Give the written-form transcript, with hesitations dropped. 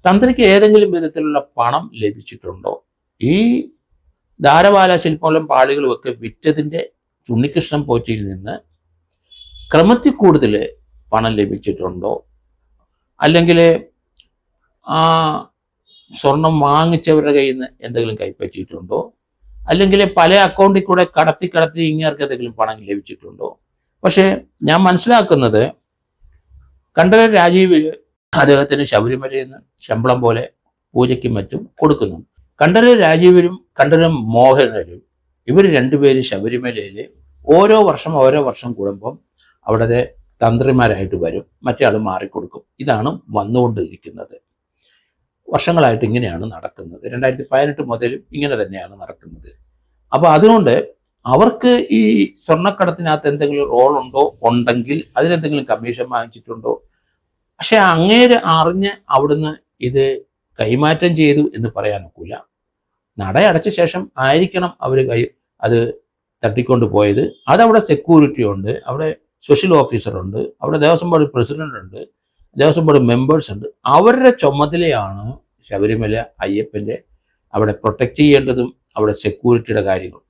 തന്ത്രിക്ക് ഏതെങ്കിലും വിധത്തിലുള്ള പണം ലഭിച്ചിട്ടുണ്ടോ? ഈ ധാരവാല ശില്പങ്ങളും പാളികളും ഒക്കെ വിറ്റതിൻ്റെ ഉണ്ണികൃഷ്ണൻ പോറ്റിയിൽ നിന്ന് ക്രമത്തിൽ കൂടുതൽ പണം ലഭിച്ചിട്ടുണ്ടോ? അല്ലെങ്കിൽ ആ സ്വർണം വാങ്ങിച്ചവരുടെ കയ്യിൽ നിന്ന് എന്തെങ്കിലും കൈപ്പറ്റിയിട്ടുണ്ടോ? അല്ലെങ്കിൽ പല അക്കൗണ്ടിൽ കൂടെ കടത്തി ഇങ്ങേർക്ക് എന്തെങ്കിലും പണം ലഭിച്ചിട്ടുണ്ടോ? പക്ഷേ ഞാൻ മനസ്സിലാക്കുന്നത് കണ്ഠരർ രാജീവ് അദ്ദേഹത്തിന് ശബരിമലയിൽ നിന്ന് ശമ്പളം പോലെ പൂജയ്ക്കും മറ്റും കൊടുക്കുന്നു. കണ്ഠരർ രാജീവരും കണ്ഠരർ മോഹനരും ഇവർ രണ്ടുപേരും ശബരിമലയിൽ ഓരോ വർഷം കൂടുമ്പം അവിടുത്തെ തന്ത്രിമാരായിട്ട് വരും, മറ്റേ അത് മാറിക്കൊടുക്കും. ഇതാണ് വന്നുകൊണ്ടിരിക്കുന്നത്. വർഷങ്ങളായിട്ട് ഇങ്ങനെയാണ് നടക്കുന്നത്. 2018 മുതലും ഇങ്ങനെ തന്നെയാണ് നടക്കുന്നത്. അപ്പോൾ അതുകൊണ്ട് അവർക്ക് ഈ സ്വർണ്ണക്കടത്തിനകത്ത് എന്തെങ്കിലും റോൾ ഉണ്ടോ? ഉണ്ടെങ്കിൽ അതിലെന്തെങ്കിലും കമ്മീഷൻ വാങ്ങിച്ചിട്ടുണ്ടോ? പക്ഷെ അങ്ങേര് അറിഞ്ഞ് അവിടുന്ന് ഇത് കൈമാറ്റം ചെയ്തു എന്ന് പറയാനൊക്കില്ല. നട അടച്ച ശേഷം ആയിരിക്കണം അവർ അത് തട്ടിക്കൊണ്ട് പോയത്. അതവിടെ സെക്യൂരിറ്റി ഉണ്ട്, അവിടെ സ്പെഷ്യൽ ഓഫീസറുണ്ട്, അവിടെ ദേവസ്വം ബോർഡ് പ്രസിഡന്റ് ഉണ്ട്, ദേവസ്വം ബോർഡ് മെമ്പേഴ്സ് ഉണ്ട്. അവരുടെ ചുമതലയാണ് ശബരിമല അയ്യപ്പൻ്റെ അവിടെ പ്രൊട്ടക്റ്റ് ചെയ്യേണ്ടതും അവിടെ സെക്യൂരിറ്റിയുടെ കാര്യങ്ങൾ.